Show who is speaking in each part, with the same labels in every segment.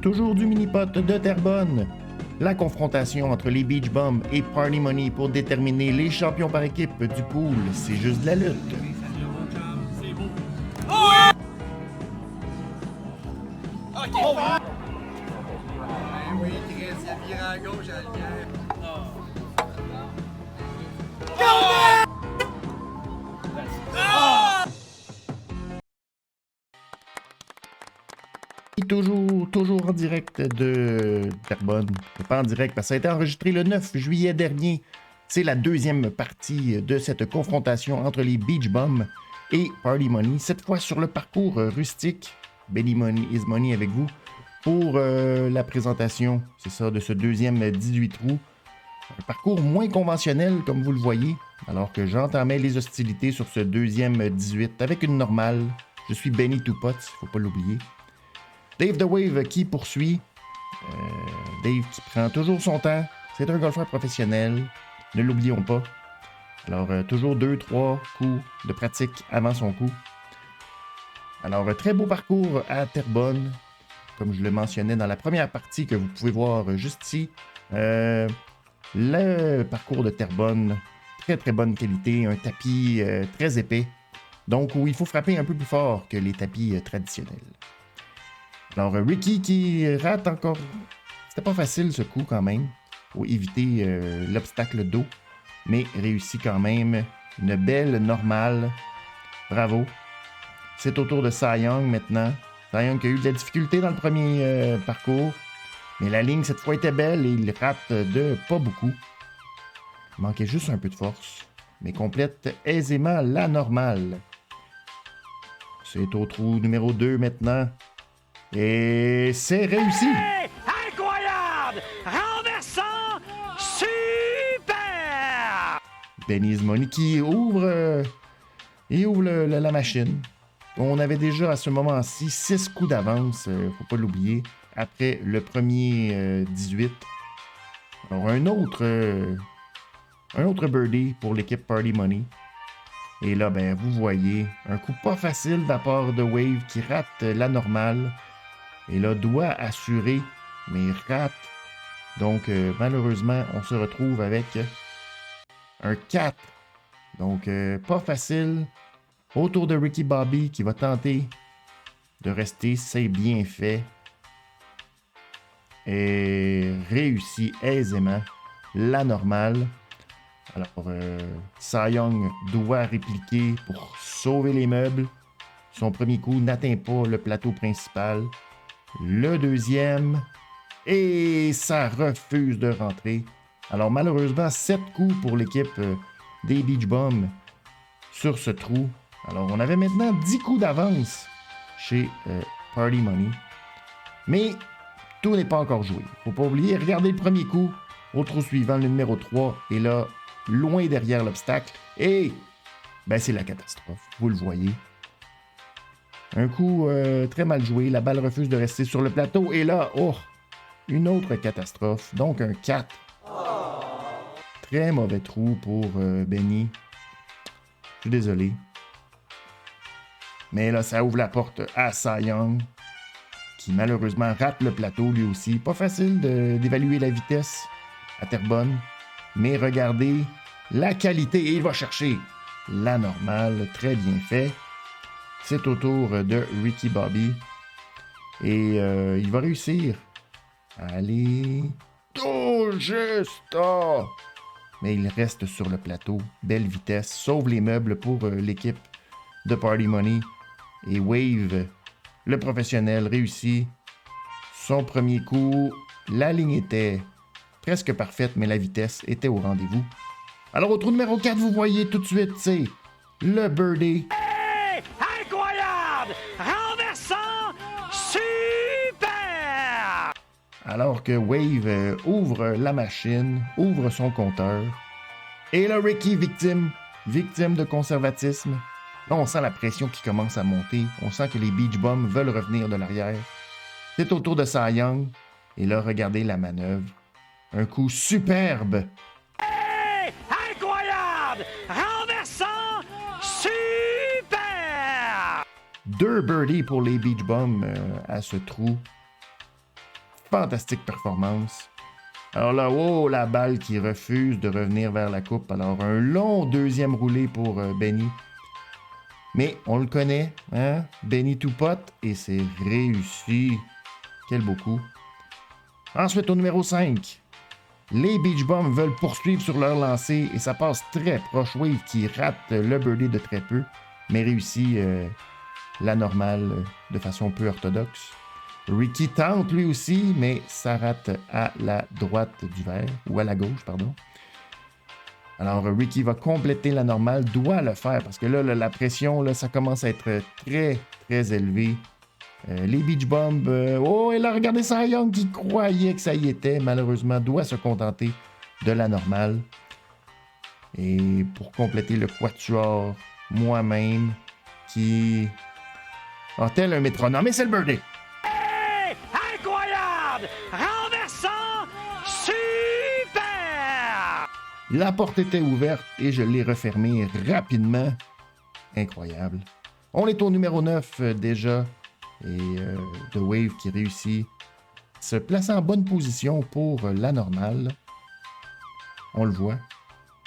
Speaker 1: toujours du mini-pot de Terrebonne. La confrontation entre les Beach Bums et Party Money pour déterminer les champions par équipe du pool, c'est juste de la lutte.
Speaker 2: Oui, Chris, il a viré à gauche à la lumière.
Speaker 1: Et toujours en direct de Terrebonne. Pas en direct parce que ça a été enregistré le 9 juillet dernier. C'est la deuxième partie de cette confrontation entre les Beach Bums et Party Money. Cette fois sur le parcours rustique. Benny Money is Money avec vous pour la présentation, c'est ça, de ce deuxième 18 trous. Un parcours moins conventionnel, comme vous le voyez, alors que j'entamais les hostilités sur ce deuxième 18 avec une normale. Je suis Benny Tupots, faut pas l'oublier. Dave The Wave qui poursuit. Dave qui prend toujours son temps. C'est un golfeur professionnel, ne l'oublions pas. Alors, toujours 2-3 coups de pratique avant son coup. Alors, très beau parcours à Terrebonne, comme je le mentionnais dans la première partie que vous pouvez voir juste ici. Le parcours de Terrebonne, très bonne qualité, un tapis très épais, donc où il faut frapper un peu plus fort que les tapis traditionnels. Alors, Ricky qui rate encore. C'était pas facile ce coup quand même, pour éviter l'obstacle d'eau, mais réussit quand même une belle normale. Bravo. C'est au tour de Cy Young maintenant. Cy Young qui a eu de la difficulté dans le premier parcours, mais la ligne cette fois était belle et il rate de pas beaucoup. Il manquait juste un peu de force, mais complète aisément la normale. C'est au trou numéro 2 maintenant. Et c'est réussi!
Speaker 3: Hey! Incroyable! Renversant! Super!
Speaker 1: Benny is Money qui ouvre la machine. On avait déjà à ce moment-ci 6 coups d'avance, faut pas l'oublier, après le premier 18. Alors un autre birdie pour l'équipe Party Money. Et là, ben vous voyez, un coup pas facile de la part de Wave qui rate la normale. Et là, doit assurer, mais rate. Donc, malheureusement, on se retrouve avec un 4. Donc, pas facile. Autour de Ricky Bobby qui va tenter de rester, c'est bien fait. Et réussit aisément la normale. Alors, Cy Young doit répliquer pour sauver les meubles. Son premier coup n'atteint pas le plateau principal. Le deuxième, et ça refuse de rentrer. Alors malheureusement, 7 coups pour l'équipe des Beach Bums sur ce trou. Alors on avait maintenant 10 coups d'avance chez Party Money. Mais tout n'est pas encore joué. Faut pas oublier, regardez le premier coup au trou suivant, le numéro 3, et là, loin derrière l'obstacle. Et ben, c'est la catastrophe, vous le voyez. Un coup très mal joué, la balle refuse de rester sur le plateau, et là, oh, une autre catastrophe, donc un 4. Très mauvais trou pour Benny. Je suis désolé. Mais là, ça ouvre la porte à Cy Young, qui malheureusement rate le plateau lui aussi. Pas facile d'évaluer la vitesse à Terrebonne, mais regardez la qualité, et il va chercher la normale, très bien fait. C'est au tour de Ricky Bobby. Et il va réussir à aller tout juste. Oh! Mais il reste sur le plateau. Belle vitesse. Sauve les meubles pour l'équipe de Party Money. Et Wave, le professionnel, réussit son premier coup. La ligne était presque parfaite, mais la vitesse était au rendez-vous. Alors au trou numéro 4, vous voyez tout de suite, c'est le birdie.
Speaker 3: Hey! Incroyable! Renversant! Super!
Speaker 1: Alors que Wave ouvre la machine, ouvre son compteur. Et là, Ricky, victime de conservatisme. Là, on sent la pression qui commence à monter. On sent que les Beach Bums veulent revenir de l'arrière. C'est au tour de Cy Young. Et là, regardez la manœuvre. Un coup superbe.
Speaker 3: Hey! Incroyable! Renversant! Super!
Speaker 1: 2 birdies pour les Beach Bums à ce trou. fantastique performance. Alors là, oh, la balle qui refuse de revenir vers la coupe. Alors, un long deuxième roulé pour Benny. Mais on le connaît, hein? Benny tout pote, et c'est réussi. Quel beau coup. Ensuite, au numéro 5, les Beach Bums veulent poursuivre sur leur lancée et ça passe très proche. Wave qui rate le birdie de très peu, mais réussit la normale de façon peu orthodoxe. Ricky tente lui aussi, mais ça rate à la droite du verre, ou à la gauche, pardon. Alors, Ricky va compléter la normale, doit le faire, parce que là, la pression, là, ça commence à être très, très élevé. Les Beach Bums, oh, et là, regardez Cy Young qui croyait que ça y était, malheureusement, doit se contenter de la normale. Et pour compléter le quatuor, moi-même, qui a tel un métronome, et c'est le birdie.
Speaker 3: Hey! Incroyable! Renversant! Super!
Speaker 1: La porte était ouverte et je l'ai refermée rapidement. Incroyable. On est au numéro 9 déjà. Et The Wave qui réussit se placer en bonne position pour la normale. On le voit.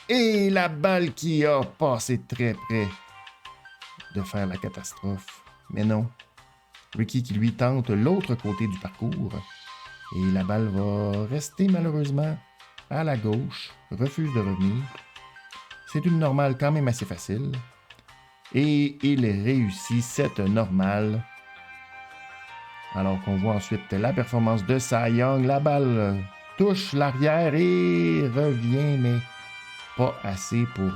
Speaker 1: Et la balle qui a passé très près de faire la catastrophe. Mais non. Ricky qui lui tente l'autre côté du parcours. Et la balle va rester malheureusement à la gauche. Refuse de revenir. C'est une normale quand même assez facile. Et il réussit cette normale. Alors qu'on voit ensuite la performance de Cy Young. La balle touche l'arrière et revient, mais pas assez pour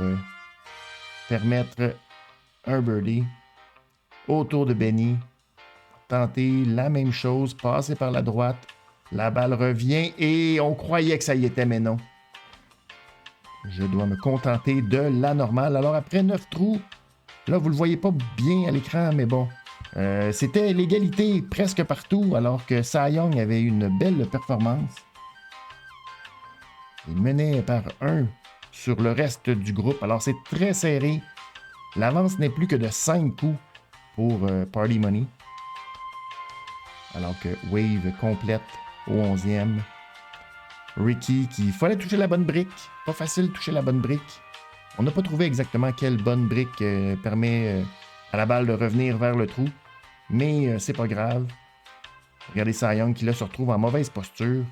Speaker 1: permettre un birdie. Autour de Benny. Tenter la même chose, passer par la droite. La balle revient et on croyait que ça y était, mais non. Je dois me contenter de la normale. Alors après 9 trous, là vous le voyez pas bien à l'écran, mais bon. C'était l'égalité presque partout, alors que Cy Young avait une belle performance. Il menait par 1 sur le reste du groupe, alors c'est très serré. L'avance n'est plus que de 5 coups pour Party Money. Alors que Wave complète au 11e. Ricky qui fallait toucher la bonne brique. Pas facile de toucher la bonne brique. On n'a pas trouvé exactement quelle bonne brique permet à la balle de revenir vers le trou. Mais c'est pas grave. Regardez Cy Young qui là se retrouve en mauvaise posture.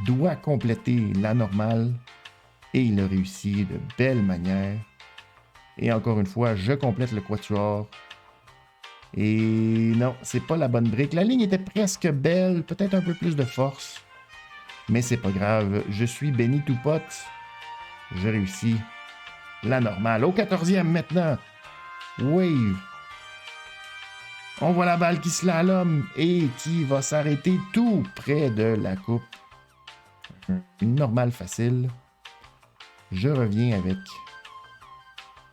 Speaker 1: Doit compléter la normale. Et il a réussi de belle manière. Et encore une fois, je complète le quatuor. Et non, c'est pas la bonne brique. La ligne était presque belle, peut-être un peu plus de force. Mais c'est pas grave, je suis Benny tout pote. J'ai réussi la normale. Au 14e maintenant, Wave. On voit la balle qui slalome et qui va s'arrêter tout près de la coupe. Une normale facile. Je reviens avec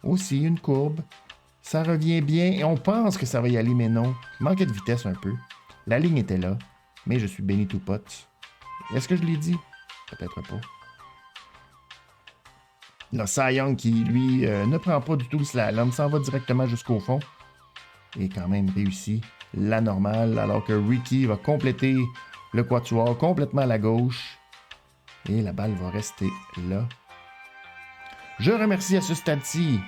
Speaker 1: aussi une courbe. Ça revient bien et on pense que ça va y aller, mais non. Manquait de vitesse un peu. La ligne était là, mais je suis Benny tout pote. Est-ce que je l'ai dit? Peut-être pas. Là, Cy Young qui, lui, ne prend pas du tout le slalom, s'en va directement jusqu'au fond. Et quand même réussit la normale, alors que Ricky va compléter le quatuor complètement à la gauche. Et la balle va rester là. Je remercie à ce stade-ci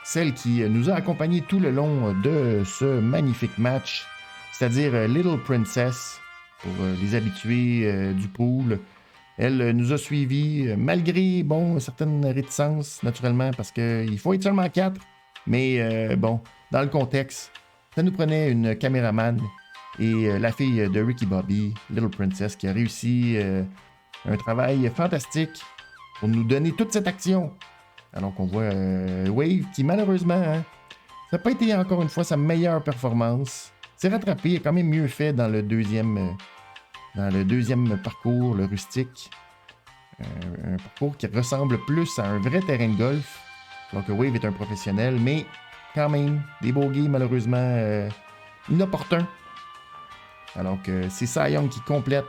Speaker 1: celle qui nous a accompagnés tout le long de ce magnifique match, c'est-à-dire Little Princess, pour les habitués du pool. Elle nous a suivis malgré, bon, certaines réticences, naturellement, parce qu'il faut être seulement 4. Mais bon, dans le contexte, ça nous prenait une caméraman et la fille de Ricky Bobby, Little Princess, qui a réussi un travail fantastique pour nous donner toute cette action. Alors qu'on voit Wave qui, malheureusement, hein, ça n'a pas été encore une fois sa meilleure performance. C'est rattrapé, il a quand même mieux fait dans le deuxième parcours, le rustique. Un parcours qui ressemble plus à un vrai terrain de golf. Donc Wave est un professionnel, mais quand même, des bogeys malheureusement inopportuns. Alors que c'est Cy Young qui complète.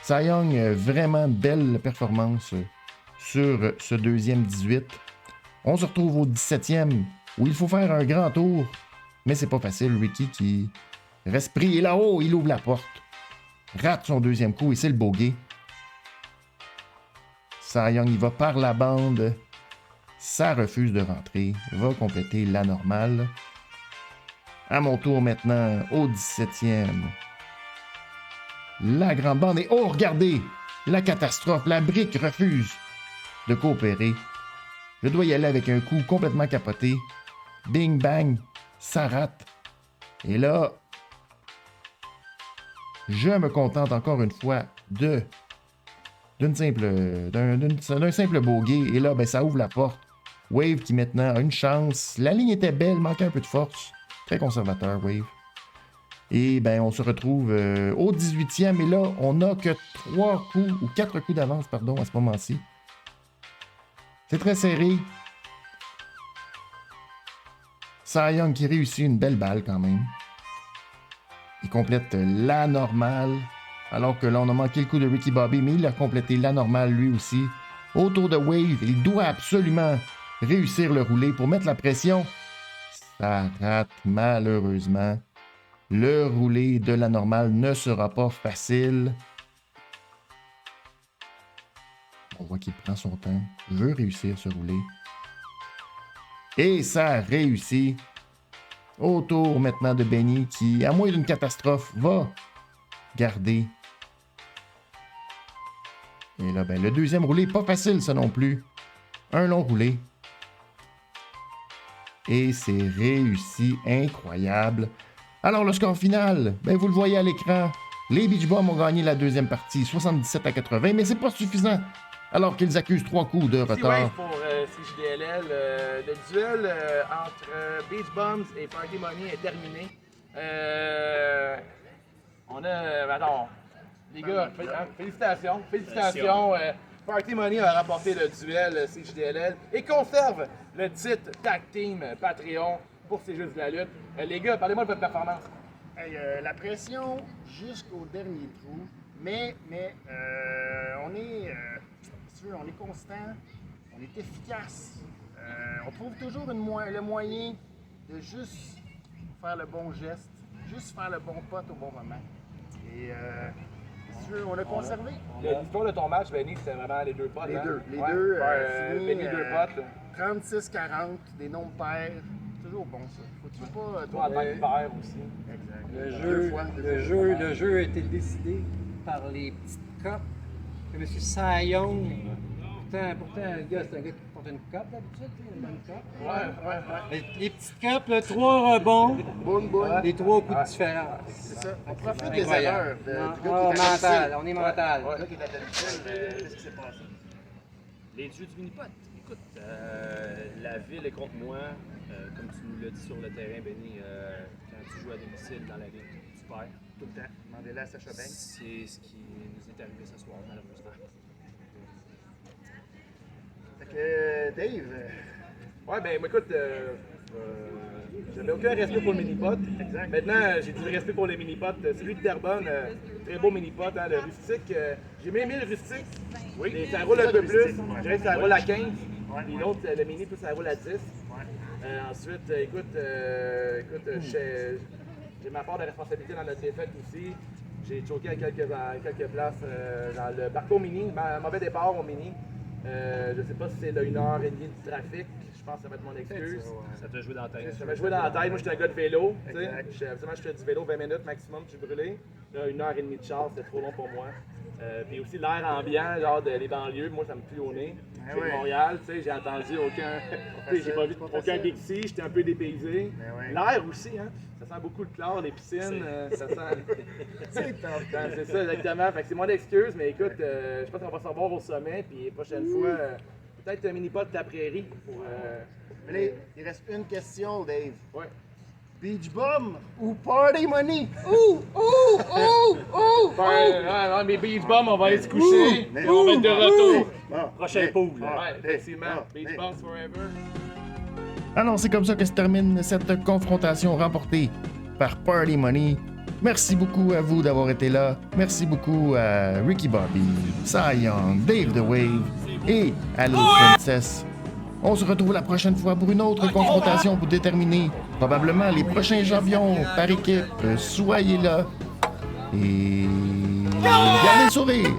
Speaker 1: Cy Young, vraiment belle performance sur ce deuxième 18. On se retrouve au 17e, où il faut faire un grand tour, mais c'est pas facile. Ricky qui Reste pris et là-haut, il ouvre la porte. Rate son deuxième coup et c'est le bogey. Cy Young, il va par la bande. Ça refuse de rentrer. Va compléter la normale. À mon tour maintenant, au 17e. La grande bande et oh, regardez! La catastrophe, la brique refuse de coopérer. Je dois y aller avec un coup complètement capoté. Bing bang, ça rate. Et là, je me contente encore une fois d'un simple bogey. Et là, ben, ça ouvre la porte. Wave qui maintenant a une chance. La ligne était belle, manquait un peu de force. Très conservateur, Wave. Et ben, on se retrouve au 18e. Et là, on n'a que 3 coups, ou 4 coups d'avance, pardon, à ce moment-ci. C'est très serré. Cy Young qui réussit une belle balle quand même. Il complète la normale. Alors que là, on a manqué le coup de Ricky Bobby, mais il a complété la normale lui aussi. Autour de Wave, il doit absolument réussir le roulé pour mettre la pression. Ça rate malheureusement. Le roulé de la normale ne sera pas facile. On voit qu'il prend son temps. Veut réussir ce roulé. Et ça réussit. Autour maintenant de Benny qui, à moins d'une catastrophe, va garder. Et là, ben, le deuxième roulé, pas facile ça non plus. Un long roulé. Et c'est réussi, incroyable. Alors le score final, ben, vous le voyez à l'écran. Les Beach Bombs ont gagné la deuxième partie, 77-80, mais c'est pas suffisant. Alors qu'ils accusent 3 coups de retard.
Speaker 4: Ouais, pour CJDLL, le duel entre Beach Bombs et Party Money est terminé. On a... Attends, les gars, félicitations. Party Money a remporté le duel CJDLL et conserve le titre Tag Team Patreon pour ces Jeux de la lutte. Les gars, parlez-moi de votre performance.
Speaker 5: Hey, la pression jusqu'au dernier trou, mais on est... on est constant, on est efficace. On trouve toujours le moyen de juste faire le bon geste, juste faire le bon pot au bon moment. Et on a conservé.
Speaker 4: L'histoire de ton match, Benny, c'était vraiment les deux potes.
Speaker 5: Les
Speaker 4: hein?
Speaker 5: deux. Les
Speaker 4: Ouais.
Speaker 5: deux.
Speaker 4: Benny, deux potes.
Speaker 5: 36-40, des nombres pairs. Toujours bon ça. Faut-tu pas.
Speaker 4: Toi, en tant que père aussi.
Speaker 5: Exact.
Speaker 6: Le jeu a été décidé par les petites copes. M. Cy Young, pourtant, le gars, c'est un gars qui porte une cope d'habitude, une bonne cope.
Speaker 4: Ouais.
Speaker 6: Les petites copes, là, 3 rebonds,
Speaker 5: Boum.
Speaker 6: les 3 coups de différence.
Speaker 5: C'est ça. On profite des
Speaker 6: Incroyable.
Speaker 5: erreurs. Du gars qui est
Speaker 6: Mental, on est mental.
Speaker 5: Le gars qui est à domicile, qu'est-ce qui s'est passé?
Speaker 7: Les dieux du mini-pot. Écoute, la ville est contre moi. Comme tu nous l'as dit sur le terrain, Benny, quand tu joues à domicile dans la ligue, tu perds.
Speaker 5: Tout le temps. Demandez-le à Sacha Banks.
Speaker 7: C'est ce qui nous est arrivé ce soir, malheureusement.
Speaker 5: Fait que, Dave,
Speaker 4: Ouais, ben, moi, écoute, j'avais aucun respect pour le mini-pot. Maintenant, j'ai du respect pour les mini-pots. Celui de Terrebonne, très beau mini-pot, hein, le rustique. J'ai même aimé le rustique. Oui. Mais ça roule un peu plus. Je dirais que ça roule à 15. Puis l'autre, le mini, plus ça roule à 10. Ensuite, écoute, j'ai ma part de responsabilité dans notre défaite aussi. J'ai choqué à quelques places dans le parcours mini, mauvais départ au mini. Je ne sais pas si c'est de 1h30 de trafic, je pense que ça va être mon excuse.
Speaker 7: Ça t'a joué dans la tête.
Speaker 4: Ça m'a joué dans la tête, moi j'étais un gars de vélo. Je fais du vélo 20 minutes maximum, je suis brûlé. Là, 1h30 de char, c'était trop long pour moi. Puis aussi l'air ambiant, genre des banlieues, moi ça me pue au nez. Je suis de Montréal, tu sais, j'ai entendu j'ai pas vu aucun Dixie, j'étais un peu dépaysé. L'air aussi, hein, ça sent beaucoup le chlore, les piscines, ça sent... c'est ça, exactement, fait que c'est mon excuse, mais écoute, je pense qu'on va s'en voir au sommet, puis la prochaine fois, peut-être un mini-pot de la prairie pour...
Speaker 5: mais là, il reste une question, Dave.
Speaker 4: Ouais.
Speaker 5: Beach Bum ou Party Money?
Speaker 4: Ouais, mes Beach Bums, on va aller se coucher, puis on va être de retour.
Speaker 7: Prochain pool.
Speaker 4: Ouais, effectivement, Beach Bums forever.
Speaker 1: Alors, c'est comme ça que se termine cette confrontation remportée par Party Money. Merci beaucoup à vous d'avoir été là. Merci beaucoup à Ricky Bobby, Cy Young, Dave The Wave et à Little Princess. On se retrouve la prochaine fois pour une autre confrontation pour déterminer probablement les prochains champions par équipe. Soyez là et gardez le sourire!